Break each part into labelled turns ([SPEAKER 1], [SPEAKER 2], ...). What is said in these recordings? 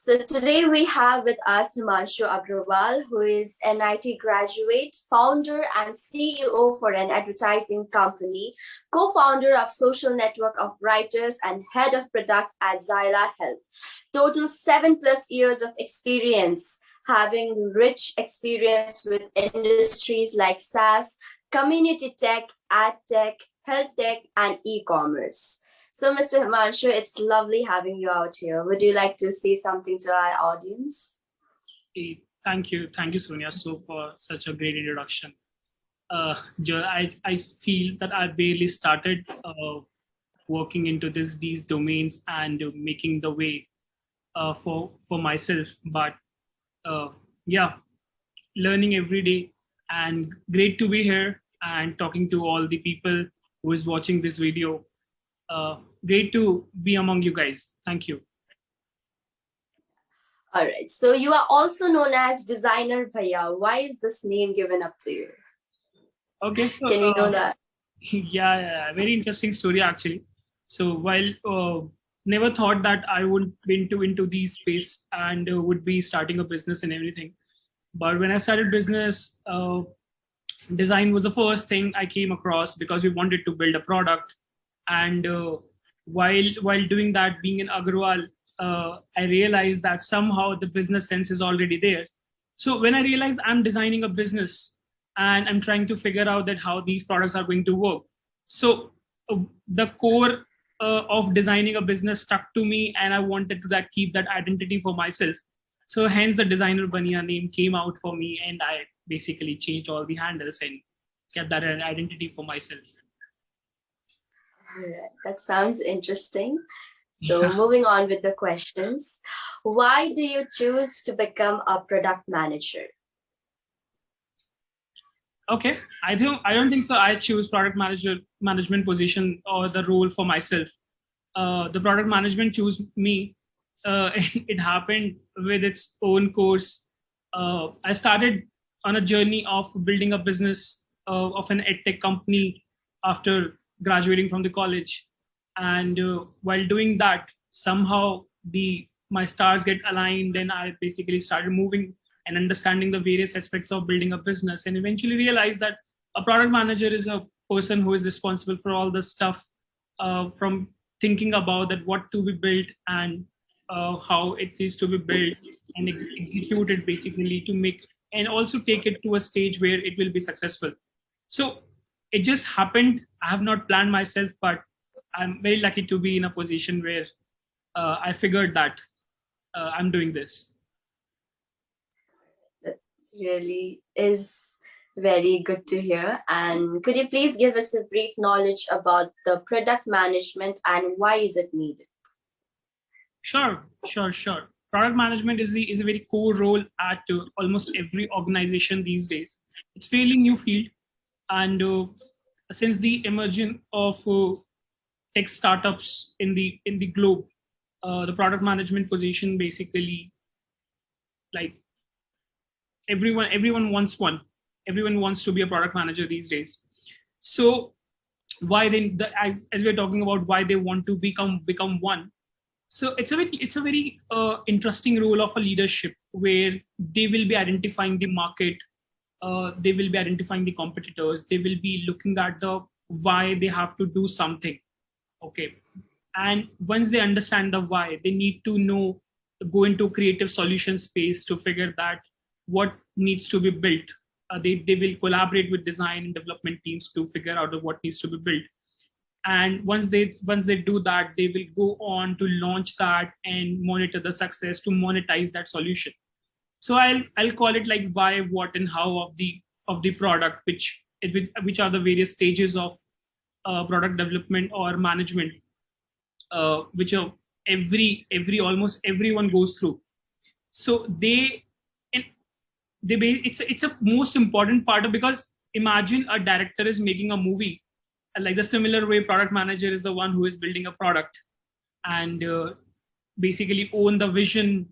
[SPEAKER 1] So today we have with us Himanshu Agrawal, who is an IT graduate, founder and CEO for an advertising company, co-founder of Social Network of Writers and head of product at Zyla Health. Total 7+ years of experience, having rich experience with industries like SaaS, community tech, ad tech, health tech, and e-commerce. So, Mr. Himanshu, it's lovely having you out here. Would you like to say something to our audience?
[SPEAKER 2] Hey, thank you, Sonia, so for such a great introduction. I feel that I barely started working into these domains and making the way for myself. But yeah, learning every day, and great to be here and talking to all the people who is watching this video. Great to be among you guys. Thank you.
[SPEAKER 1] All right. So you are also known as Designer Bhaiya. Why is this name given up to you?
[SPEAKER 2] Okay, so
[SPEAKER 1] can we know that?
[SPEAKER 2] Yeah, very interesting story actually. So while never thought that I would be into these space and would be starting a business and everything, but when I started business, design was the first thing I came across because we wanted to build a product. And while doing that, being in Agrawal, I realized that somehow the business sense is already there. So when I realized I'm designing a business and I'm trying to figure out that how these products are going to work, so the core of designing a business stuck to me, and I wanted to keep that identity for myself. So hence the Designer Bhaiya name came out for me, and I basically changed all the handles and kept that an identity for myself.
[SPEAKER 1] That sounds interesting. So moving on with the questions. Why do you choose to become a product manager?
[SPEAKER 2] Okay, I don't think so. I choose product management position or the role for myself. The product management chose me. It happened with its own course. I started on a journey of building a business of an edtech company after graduating from the college, and while doing that, somehow my stars get aligned, and I basically started moving and understanding the various aspects of building a business, and eventually realized that a product manager is a person who is responsible for all the stuff, from thinking about that what to be built and how it is to be built and executed, basically to make and also take it to a stage where it will be successful. So it just happened. I have not planned myself, but I'm very lucky to be in a position where I figured that I'm doing this.
[SPEAKER 1] That really is very good to hear. And could you please give us a brief knowledge about the product management and why is it needed?
[SPEAKER 2] Sure. Product management is a very core role at almost every organization these days. It's fairly new field, and since the emergence of tech startups in the globe, the product management position basically, like everyone wants one. Everyone wants to be a product manager these days. So why then, as we're talking about why they want to become one. So it's a very interesting role of a leadership where they will be identifying the market, they will be identifying the competitors, they will be looking at the why they have to do something. Okay, and once they understand the why, they need to go into creative solution space to figure that what needs to be built. They will collaborate with design and development teams to figure out what needs to be built. And once they do that, they will go on to launch that and monitor the success to monetize that solution. So I'll call it like why, what, and how of the product, which are the various stages of product development or management, which are almost everyone goes through. So it's a most important part of, because imagine a director is making a movie, like the similar way product manager is the one who is building a product and basically own the vision,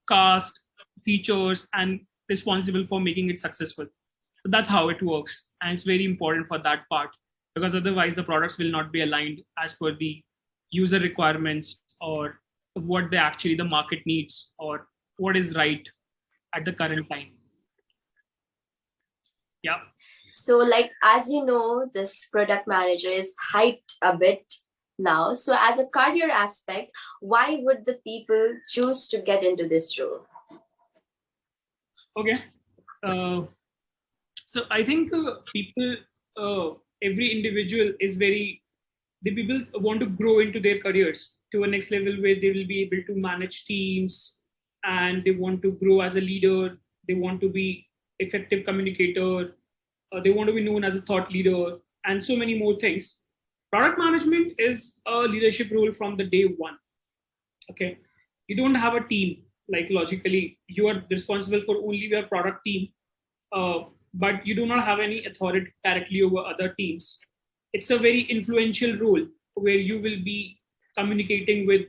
[SPEAKER 2] cast, features, and responsible for making it successful. So that's how it works, and it's very important for that part, because otherwise the products will not be aligned as per the user requirements or what they actually the market needs or what is right at the current time. Yeah.
[SPEAKER 1] So, like, as you know, this product manager is hyped a bit now. So, as a career aspect, why would the people choose to get into this role?
[SPEAKER 2] Okay. So I think people, every individual is the people want to grow into their careers to a next level where they will be able to manage teams and they want to grow as a leader. They want to be effective communicator. They want to be known as a thought leader and so many more things. Product management is a leadership role from the day one. Okay. You don't have a team, like logically, you are responsible for only your product team, but you do not have any authority directly over other teams. It's a very influential role where you will be communicating with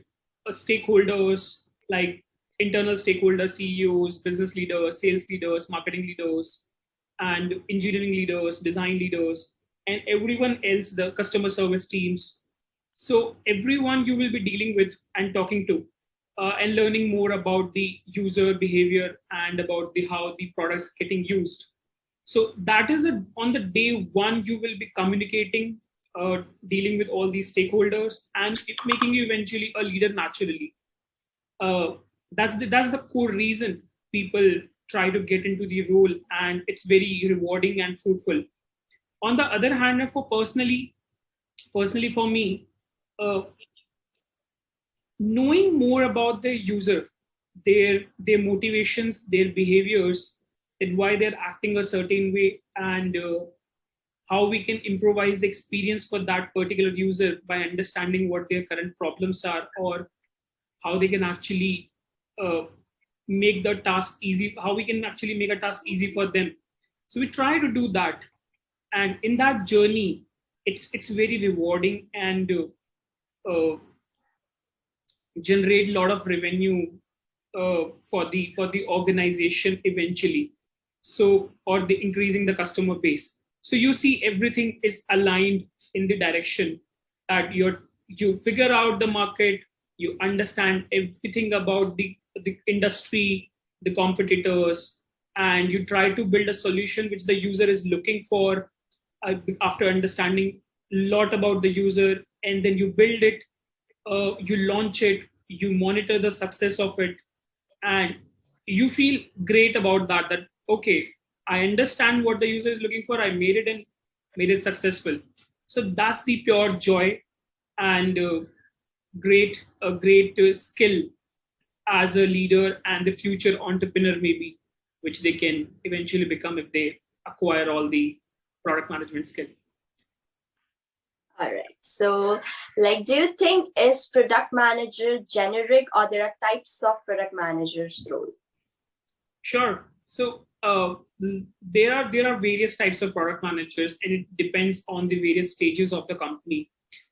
[SPEAKER 2] stakeholders like internal stakeholders, CEOs, business leaders, sales leaders, marketing leaders, and engineering leaders, design leaders, and everyone else, the customer service teams. So everyone you will be dealing with and talking to, and learning more about the user behavior and about the how the products getting used. So that is on the day one you will be communicating, dealing with all these stakeholders, and it making you eventually a leader naturally. That's the core reason people try to get into the role, and it's very rewarding and fruitful. On the other hand, for personally for me, uh, knowing more about the user, their motivations, their behaviors, and why they're acting a certain way, and how we can improvise the experience for that particular user by understanding what their current problems are, or how they can actually uh, make the task easy, how we can actually make a task easy for them. So we try to do that, and in that journey, it's very rewarding and generate a lot of revenue for the organization eventually. So, or the increasing the customer base. So you see everything is aligned in the direction that you figure out the market, you understand everything about the industry, the competitors, and you try to build a solution which the user is looking for, after understanding a lot about the user, and then you build it, you launch it, you monitor the success of it, and you feel great about that. That okay, I understand what the user is looking for. I made it and made it successful. So that's the pure joy and a great skill as a leader and the future entrepreneur maybe, which they can eventually become if they acquire all the product management skill.
[SPEAKER 1] All right. So, like, do you think is product manager generic, or there are types of product managers role?
[SPEAKER 2] Sure. So there are various types of product managers, and it depends on the various stages of the company.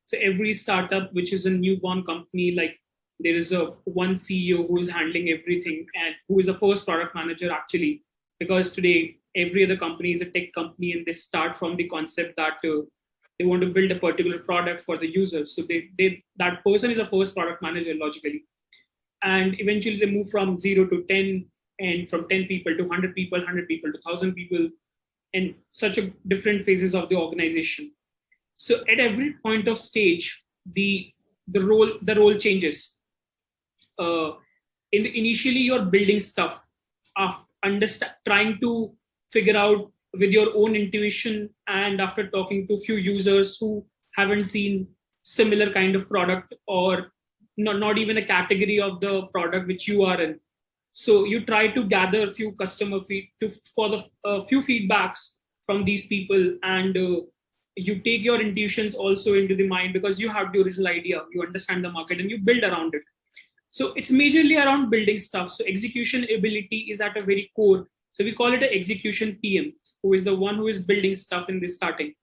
[SPEAKER 2] So every startup, which is a newborn company, like there is a one CEO who is handling everything and who is the first product manager actually, because today every other company is a tech company and they start from the concept that they want to build a particular product for the users. So they that person is a first product manager logically, and eventually they move from 0 to 10, and from 10 people to 100 people, 100 people to 1,000 people, and such a different phases of the organization. So at every point of stage, the role changes. Initially you're building stuff, after trying to figure out with your own intuition, and after talking to few users who haven't seen similar kind of product, or not even a category of the product which you are in. So you try to gather a few customer for the few feedbacks from these people, and you take your intuitions also into the mind, because you have the original idea, you understand the market, and you build around it. So it's majorly around building stuff. So execution ability is at a very core. So we call it an execution PM, who is the one who is building stuff in the starting.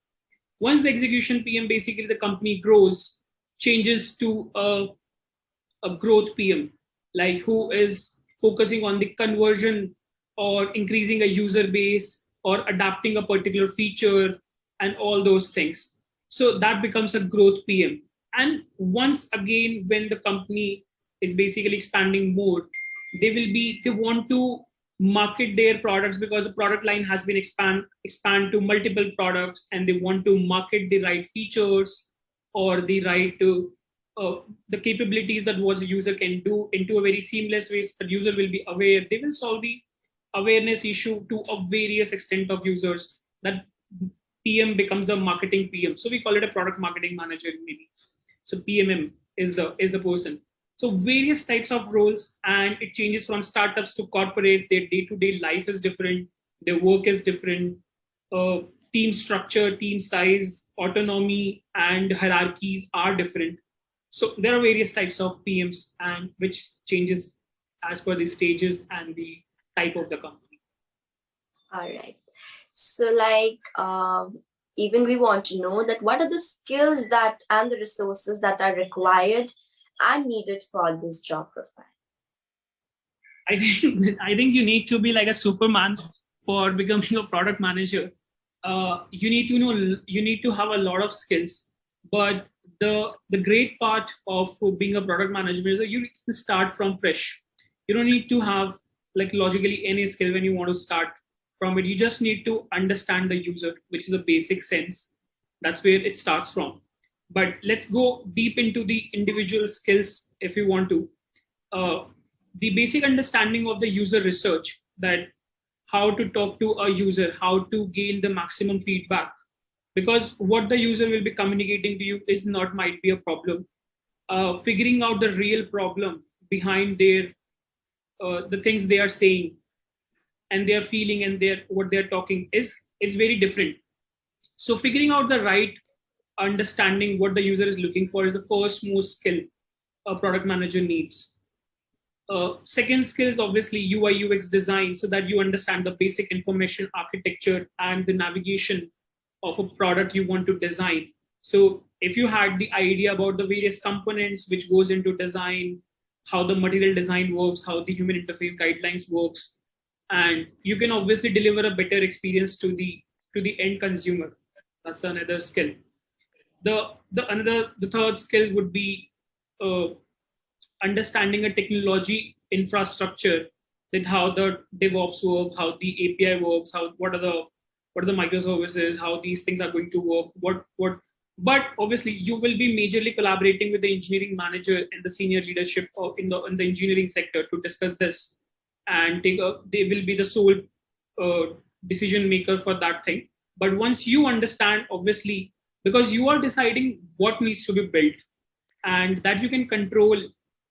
[SPEAKER 2] Once the execution PM, basically the company grows, changes to a growth PM, like who is focusing on the conversion or increasing a user base or adapting a particular feature and all those things. So that becomes a growth PM. And once again, when the company is basically expanding more, they want to market their products because the product line has been expand to multiple products, and they want to market the right features or the right the capabilities that was a user can do into a very seamless way, so the user will be aware. They will solve the awareness issue to a various extent of users. That PM becomes a marketing PM. So we call it a product marketing manager maybe. So PMM is the person. So various types of roles, and it changes from startups to corporates. Their day-to-day life is different. Their work is different. Team structure, team size, autonomy, and hierarchies are different. So there are various types of PMs, and which changes as per the stages and the type of the company.
[SPEAKER 1] All right. So even we want to know that what are the skills that and the resources that are required and needed for this job profile?
[SPEAKER 2] I think you need to be like a Superman for becoming a product manager. You need to have a lot of skills, but the great part of being a product manager is that you can start from fresh. You don't need to have like logically any skill when you want to start from it. You just need to understand the user, which is a basic sense. That's where it starts from. But let's go deep into the individual skills if you want to. The basic understanding of the user research, that how to talk to a user, how to gain the maximum feedback, because what the user will be communicating to you is not might be a problem. Figuring out the real problem behind their the things they are saying and their feeling and what they're talking it's very different. So figuring out the right understanding what the user is looking for is the first most skill a product manager needs. Second skill is obviously UI UX design, so that you understand the basic information architecture and the navigation of a product you want to design. So if you had the idea about the various components which goes into design, how the material design works, how the human interface guidelines works, and you can obviously deliver a better experience to the end consumer. That's another skill. The third skill would be understanding a technology infrastructure, that how the DevOps work, how the API works, what are the microservices, how these things are going to work, but obviously you will be majorly collaborating with the engineering manager and the senior leadership in the engineering sector to discuss this, and they will be the sole decision maker for that thing. But once you understand, obviously, because you are deciding what needs to be built, and that you can control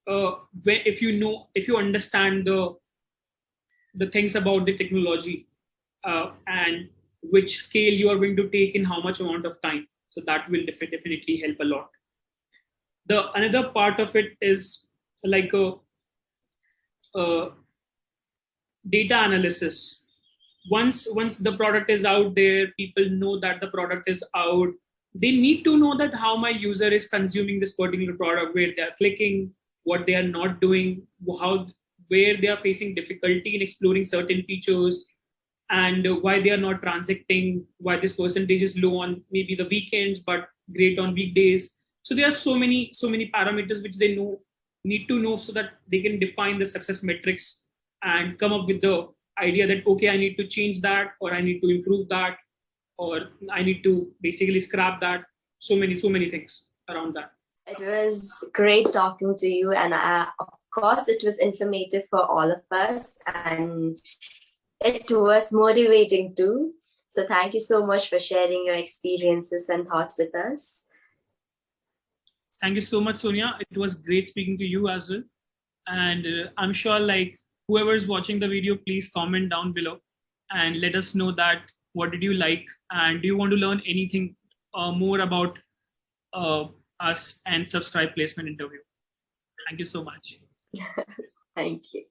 [SPEAKER 2] if you understand the things about the technology and which scale you are going to take in how much amount of time. So that will definitely help a lot. Another part of it is like a data analysis. Once the product is out there, people know that the product is out. They need to know that how my user is consuming this particular product, where they are clicking, what they are not doing, where they are facing difficulty in exploring certain features, and why they are not transacting, why this percentage is low on maybe the weekends but great on weekdays. So there are so many parameters which they need to know, so that they can define the success metrics and come up with the idea that, okay, I need to change that, or I need to improve that, or I need to basically scrap that. So many things around that.
[SPEAKER 1] It was great talking to you, and of course it was informative for all of us, and it was motivating too. So thank you so much for sharing your experiences and thoughts with us.
[SPEAKER 2] Thank you so much, Sonia. It was great speaking to you as well. And I'm sure like whoever is watching the video, please comment down below and let us know that what did you like, and do you want to learn anything more about us and Subscribe Placement Interview. Thank you so much.
[SPEAKER 1] Thank you.